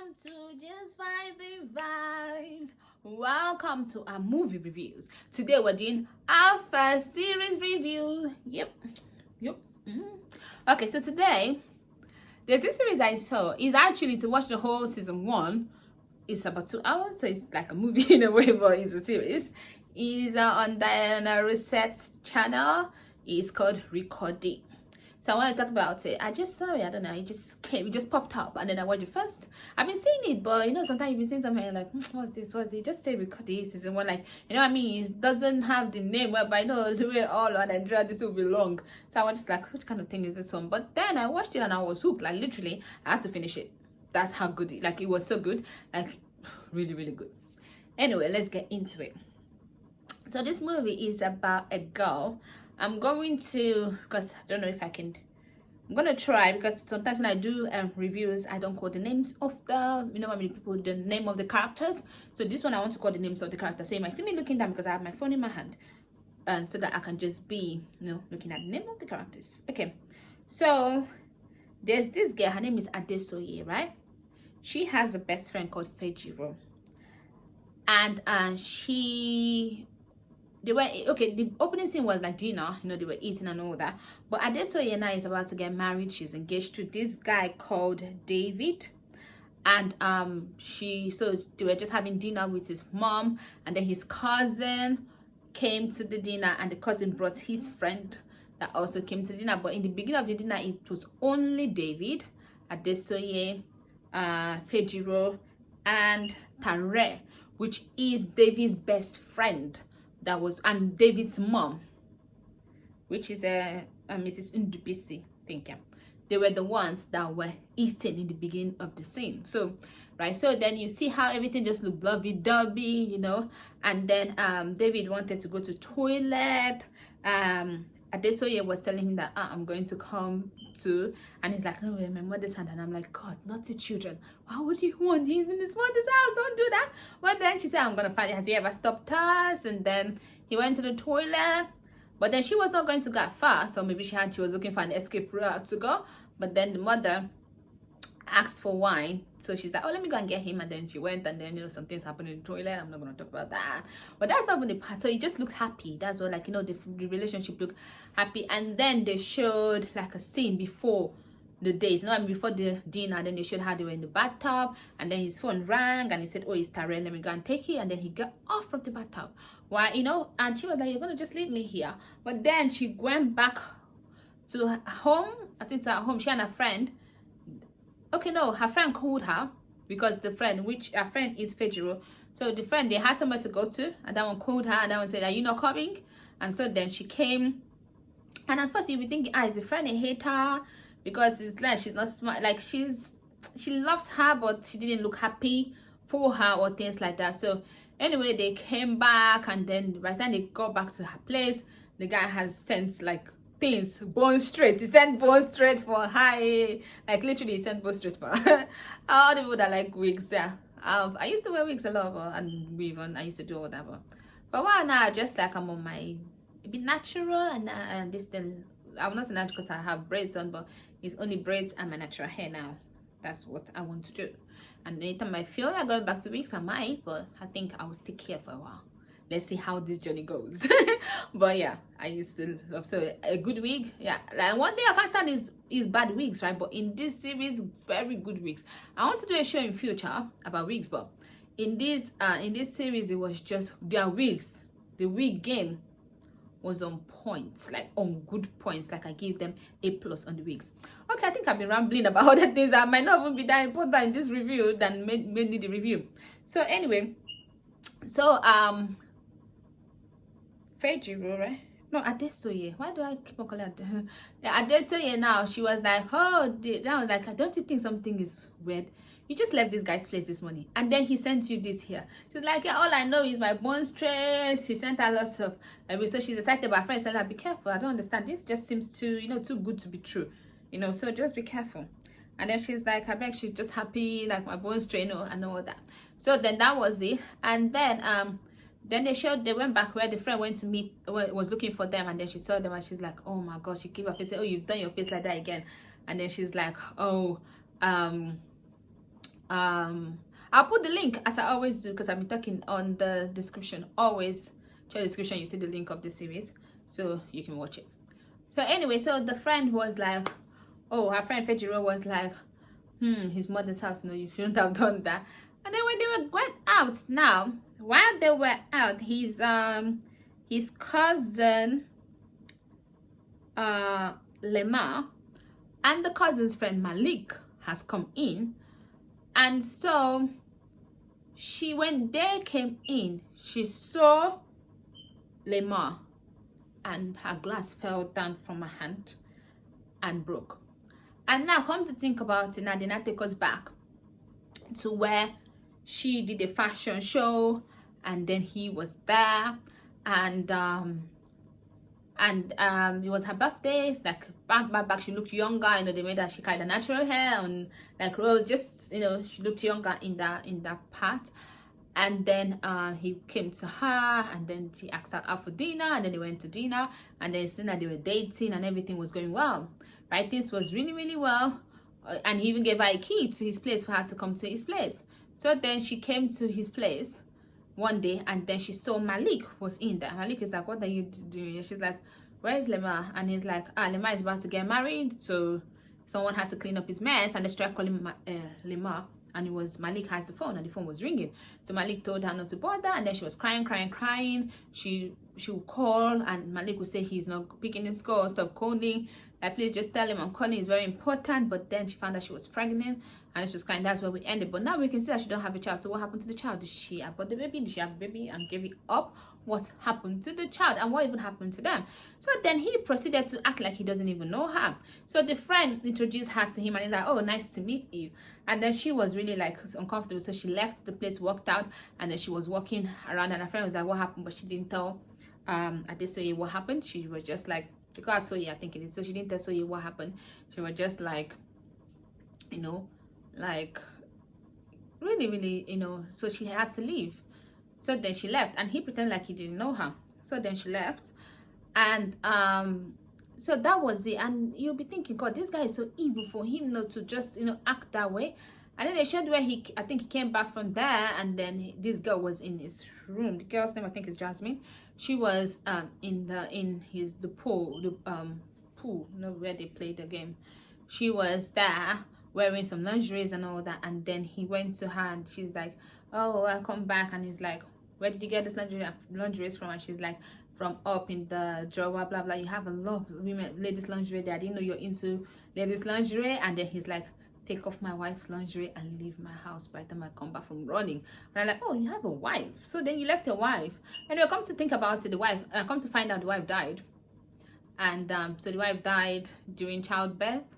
Welcome to Just Vibing Vibes. Welcome to our movie reviews. Today we're doing our first series review. Yep. Okay, so today there's this series I saw. Is actually to watch the whole season 1. It's about 2 hours, so it's like a movie in a way, but it's a series. It's on Daine Russet channel. It's called RICORDI. So I want to talk about it. I just saw it. I don't know. It just came. It just popped up, and then I watched it first. I've been seeing it, but you know, sometimes you've been seeing something and you're like, what's this? What's it? Just say RICORDI season 1. Like, you know what I mean? It doesn't have the name, but I know the way all on Nigeria this will be long. So I was just like, which kind of thing is this one? But then I watched it and I was hooked. Like literally, I had to finish it. That's how good it. Like it was so good. Like really, really good. Anyway, let's get into it. So this movie is about a girl. I'm going to, because I don't know if I can. I'm gonna try, because sometimes when I do reviews, I don't call the names of the, you know what I mean, people, the name of the characters. So this one I want to call the names of the characters. So you might see me looking down because I have my phone in my hand, so that I can just be, you know, looking at the name of the characters. Okay, so there's this girl. Her name is Aladese, right? She has a best friend called Fejiro, and they were okay. The opening scene was like dinner, you know, they were eating and all that. But Adesoye now is about to get married. She's engaged to this guy called David, and so they were just having dinner with his mom, and then his cousin came to the dinner, and the cousin brought his friend that also came to dinner. But in the beginning of the dinner, it was only David, Adesoye, Fejiro, and Tare, which is David's best friend. That was, and David's mom, which is a Mrs. Ndubisi, thank you. They were the ones that were eating in the beginning of the scene. So right, so then you see how everything just looked lovey-dovey, you know. And then David wanted to go to toilet. Adesoye was telling him that I'm going to come too, and he's like, no, wait, my mother's hand. And I'm like, God, naughty children, why would you want? He's in his mother's house, don't do that. But then she said, I'm gonna find it. Has he ever stopped us? And then he went to the toilet, but then she was not going to go far, so maybe she was looking for an escape route to go. But then the mother asked for wine, so she's like, oh, let me go and get him. And then she went, and then, you know, some things happened in the toilet. I'm not going to talk about that, but that's not even the part. So it just looked happy. That's what, like, you know, the relationship looked happy. And then they showed like a scene before the days, you know, I mean, before the dinner. And then they showed how they were in the bathtub, and then his phone rang, and he said, oh, it's Tare, let me go and take it. And then he got off from the bathtub. Why, you know, and she was like, you're going to just leave me here. But then she went back to her home. I think to her home, she and her friend. Okay, no, her friend called her, because the friend, which her friend is Fejiro. So the friend, they had somewhere to go to, and that one called her, and that one said, are you not coming? And so then she came, and at first you'll be thinking, is the friend a hater? Because it's like she's not smart, like she loves her, but she didn't look happy for her or things like that. So anyway, they came back, and then by the time they got back to her place, the guy has sent like things bone straight. He sent bone straight for her, like literally he sent bone straight for her. All the people that like wigs, yeah. I used to wear wigs a lot, and weave on. I used to do all that, but wow, now just like I'm on my a bit natural, and this then I'm not saying that because I have braids on, but it's only braids and my natural hair now. That's what I want to do. And anytime I feel like going back to wigs, I might, but I think I will stick here for a while. Let's see how this journey goes. But yeah, I used to love, so a good wig, yeah. Like one thing I can't stand is bad wigs, right? But in this series, very good wigs. I want to do a show in future about wigs, but in this series, it was just their wigs. The wig game was on points, like on good points. Like I gave them A+ on the wigs. Okay, I think I've been rambling about other things that might not even be that important in this review than mainly the review. So anyway, so Fejiro, right? No, Adesoye. Why do I keep on calling her? Yeah, Adesoye now. She was like, oh, I was like, don't you think something is weird? You just left this guy's place this morning, and then he sent you this here. She's like, yeah, all I know is my bone straight. He sent her lots of, so she's excited. But her friend said, like, be careful. I don't understand. This just seems too, you know, too good to be true. You know, so just be careful. And then she's like, I bet she's just happy, like my bone straight, you know, and all that. So then that was it. And then they went back where the friend went to meet, was looking for them, and then she saw them, and she's like, oh my gosh, she gave her face, oh, you've done your face like that again. And then she's like, oh, I'll put the link as I always do, because I've been talking on the description. Always check the description, you see the link of the series, so you can watch it. So anyway, so the friend was like, oh, her friend Fejiro was like, his mother's house, no, you shouldn't have done that. And then when they went out, now while they were out, his cousin Lemar and the cousin's friend Malik has come in. And so when they came in, she saw Lemar and her glass fell down from her hand and broke. And now come to think about it, now they now take us back to where she did a fashion show, and then he was there, and it was her birthday, like back she looked younger, you know, they made her, she carried her natural hair and like Rose, just, you know, she looked younger in that part. And then he came to her, and then she asked her out for dinner, and then they went to dinner, and then soon they were dating, and everything was going well, right? Things was really, really well. And he even gave her a key to his place for her to come to his place. So then she came to his place one day, and then she saw Malik was in there. Malik is like, what are you doing? And she's like, where is Lemar? And he's like, Lemar is about to get married, so someone has to clean up his mess. And they tried calling Lemar, and it was Malik has the phone, and the phone was ringing. So Malik told her not to bother, and then she was crying. She would call, and Malik would say he's not picking his call, stop calling. Like, please just tell him I'm calling, it's very important. But then she found out she was pregnant, and she was crying. That's where we ended. But now we can see that she don't have a child. So what happened to the child? Did she abort the baby? Did she have the baby and give it up? What happened to the child, and what even happened to them? So then he proceeded to act like he doesn't even know her. So the friend introduced her to him, and he's like, oh, nice to meet you. And then she was really like uncomfortable, so she left the place, walked out, and then she was walking around, and her friend was like, what happened? But she didn't tell Adesoye what happened. She was just like, because Soye, I think it is, so she didn't tell Soye what happened. She was just like, you know, like really, really, you know, so she had to leave. So then she left, and he pretended like he didn't know her. So then she left, and so that was it. And you'll be thinking, God, this guy is so evil for him not to just, you know, act that way. And then they showed where I think he came back from there, and then this girl was in his room. The girl's name, I think, is Jasmine. She was in the pool, pool, you know, where they played the game. She was there wearing some lingeries and all that, and then he went to her, and she's like, oh, I come back, and he's like, where did you get this lingerie from? And she's like, from up in the drawer, blah blah. You have a lot of women, ladies lingerie there. I didn't know you're into ladies lingerie. And then he's like, take off my wife's lingerie and leave my house by the time I come back from running. And I'm like, oh, you have a wife, so then you left your wife. And you come to think about it, the wife, come to find out the wife died. And so the wife died during childbirth.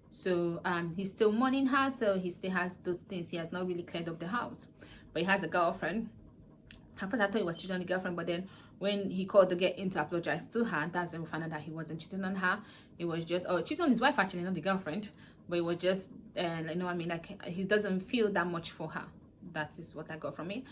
So he's still mourning her, so he still has those things. He has not really cleared up the house, but he has a girlfriend. At first I thought he was cheating on the girlfriend, but then when he called the girl in to apologize to her, that's when we found out that he wasn't cheating on her. It was just, cheating on his wife, actually, not the girlfriend. But it was just, you know, I mean, like, he doesn't feel that much for her. That is what I got from it.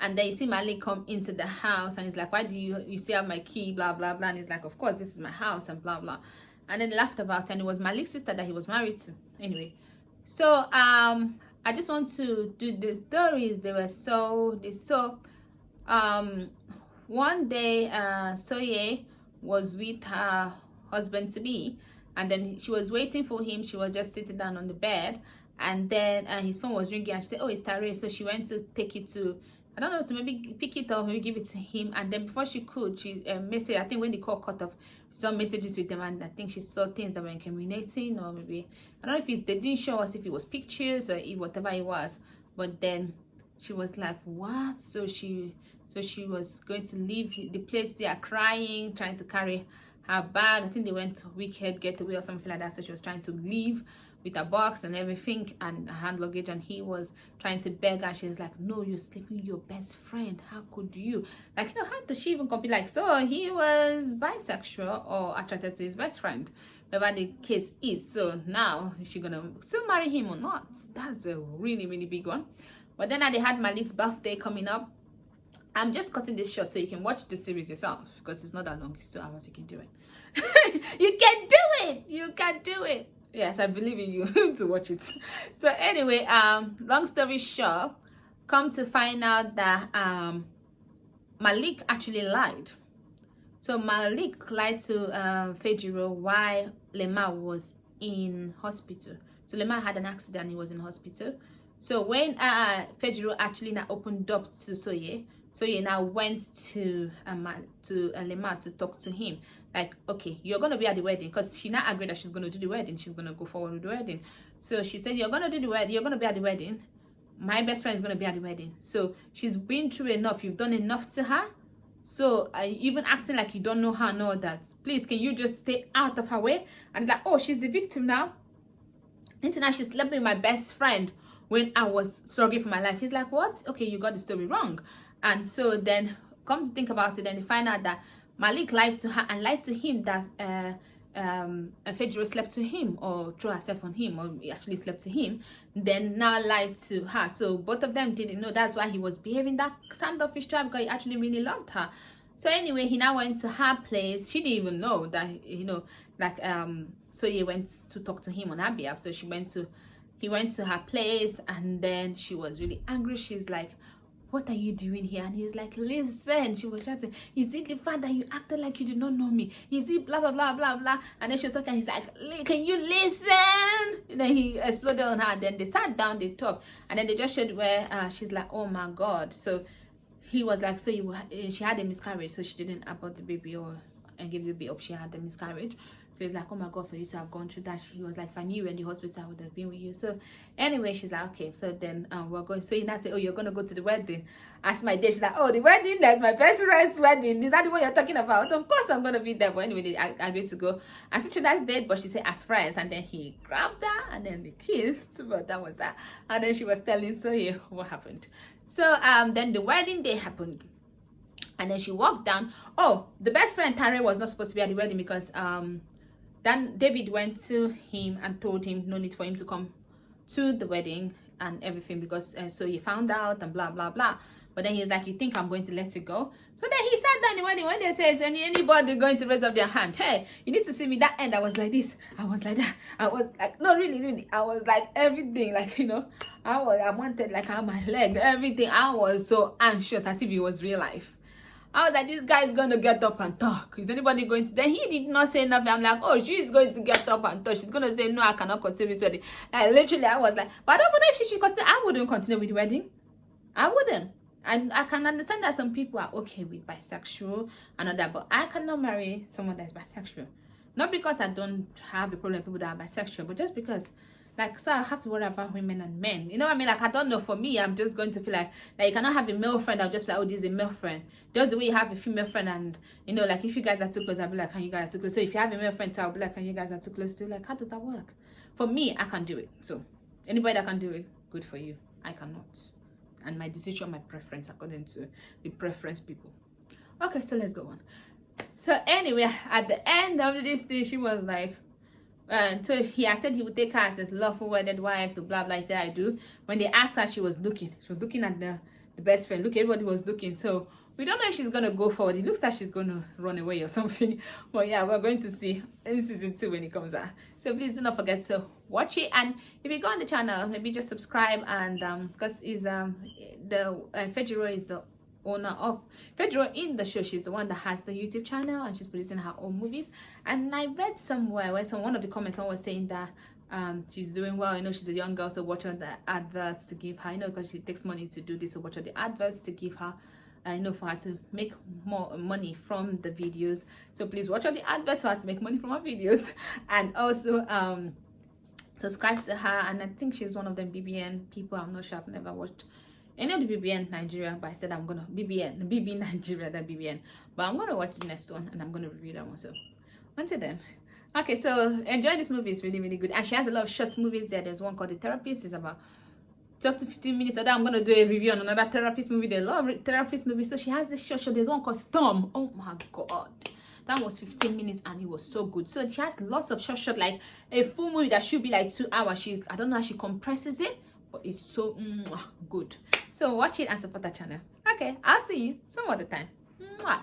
And then you see Malik come into the house, and he's like, why do you still have my key, blah blah blah. And he's like, of course, this is my house, and blah blah. And then laughed about it, and it was Malik's sister that he was married to. Anyway, so I just want to do the stories. They were so one day Soye was with her husband to be, and then she was waiting for him. She was just sitting down on the bed, and then his phone was ringing, and she said, oh, it's Tare. So she went to take it to, I don't know, to maybe pick it up, maybe give it to him. And then before she could, she messaged, I think when the call cut off, she saw messages with them, and I think she saw things that were incriminating, or maybe, I don't know if they didn't show us if it was pictures or if whatever it was. But then she was like, what? So she was going to leave the place. They are crying, trying to carry her bag. I think they went weekend getaway or something like that. So she was trying to leave with a box and everything and hand luggage, and he was trying to beg her. She was like, no, you're sleeping with your best friend, how could you? Like, you know, how does she even compete? Like, so he was bisexual or attracted to his best friend, whatever the case is. So now is she gonna still marry him or not? That's a really, really big one. But then they had Malik's birthday coming up. I'm just cutting this short so you can watch the series yourself, because it's not that long. It's 2 hours. You can do it. You can do it. You can do it. Yes, I believe in you to watch it. So anyway, long story short, come to find out that Malik actually lied. So Malik lied to Fejiro while Lema was in hospital. So Lema had an accident, he was in hospital. So when Fejiro actually now opened up to Soye, Soye now went to Lema to talk to him. Like, okay, you're going to be at the wedding, because she now agreed that she's going to do the wedding. She's going to go forward with the wedding. So she said, you're going to do the wedding, you're going to be at the wedding. My best friend is going to be at the wedding. So she's been through enough. You've done enough to her. So even acting like you don't know her and all that. Please, can you just stay out of her way? And like, oh, she's the victim now. Until now, she slept with my best friend when I was struggling for my life. He's like, what? Okay, you got the story wrong. And so then, come to think about it, then you find out that Malik lied to her and lied to him that Fejiro slept to him or threw herself on him, or he actually slept to him, then now lied to her. So both of them didn't know. That's why he was behaving that standoffish to her, because he actually really loved her. So anyway, he now went to her place. She didn't even know that, you know, like so he went to talk to him on her behalf. So he went to her place, and then she was really angry. She's like, what are you doing here? And he's like, listen. She was shouting, is it the fact that you acted like you did not know me? Is it blah blah blah blah blah? And then she was talking, he's like, can you listen? And then he exploded on her, and then they sat down, they talked, and then they just showed where she's like, oh my god. So he was like, so she had a miscarriage, so she didn't abort the baby and give the baby up. She had a miscarriage. So he's like, oh my god, for you to have gone through that. He was like, if I knew you were in the hospital, I would have been with you. So anyway, she's like, okay. So then we're going. So he now said, oh, you're gonna go to the wedding. Ask my date. She's like, oh, the wedding, that's my best friend's wedding. Is that the one you're talking about? Of course I'm gonna be there. But anyway, I agreed to go. I said, that's date, but she said as friends. And then he grabbed her and then they kissed. But that was that. And then she was telling Soye what happened. So then the wedding day happened. And then she walked down. Oh, the best friend Tare was not supposed to be at the wedding, because then David went to him and told him no need for him to come to the wedding and everything, because so he found out and blah blah blah. But then he's like, you think I'm going to let it go? So then he sat down in the wedding. When they says anybody going to raise up their hand, hey, you need to see me. That end, I was like this, I was like that, I was like, no, really, I was like everything, like, you know, I wanted like on my leg, everything. I was so anxious, as if it was real life. I was like, this guy is going to get up and talk. Is anybody going to? Then he did not say nothing. I'm like, oh, she's going to get up and talk. She's going to say, no, I cannot continue this wedding. Like, literally, I was like, but I don't know if she should continue. I wouldn't continue with the wedding. I wouldn't. And I can understand that some people are okay with bisexual and all that, but I cannot marry someone that's bisexual. Not because I don't have a problem with people that are bisexual, but just because, like, so I have to worry about women and men. You know what I mean? Like, I don't know. For me, I'm just going to feel like you cannot have a male friend. I'll just be like, oh, this is a male friend. Just the way you have a female friend, and, you know, like, if you guys are too close, I'll be like, can you guys are too close? So if you have a male friend too, I'll be like, can you guys are too close too? Like, how does that work? For me, I can't do it. So anybody that can do it, good for you. I cannot. And my decision, my preference, according to the preference people. Okay, so let's go on. So anyway, at the end of this thing, she was like, so he had said he would take her as his lawful wedded wife to blah blah. He said, I do. When they asked her, she was looking at the best friend. Look, everybody was looking. So we don't know if she's gonna go forward. It looks like she's gonna run away or something. But yeah, we're going to see in season 2 when it comes out. So please do not forget to watch it. And if you go on the channel, maybe just subscribe, and because Fejiro is the owner of Fejiro in the show. She's the one that has the YouTube channel, and she's producing her own movies. And I read somewhere where one of the comments, someone was saying that she's doing well. You know, she's a young girl, so watch all the adverts to give her, you know, because she takes money to do this. So watch all the adverts to give her, you know, for her to make more money from the videos. So please watch all the adverts for her to make money from her videos. And also subscribe to her. And I think she's one of them BBN people. I'm not sure, I've never watched any of the BBN Nigeria, but I said I'm gonna BB Nigeria, that BBN. But I'm gonna watch the next one, and I'm gonna review that one. So until then, okay, so enjoy this movie. It's really good, and she has a lot of short movies there. There's one called The Therapist. It's about 12 to 15 minutes. So that I'm gonna do a review on another therapist movie. There's a lot of therapist movies. So she has this short. There's one called Storm. Oh my god, that was 15 minutes and it was so good. So she has lots of short, like a full movie that should be like 2 hours. I don't know how she compresses it, but it's so good. So watch it and support the channel. Okay, I'll see you some other time. Mwah.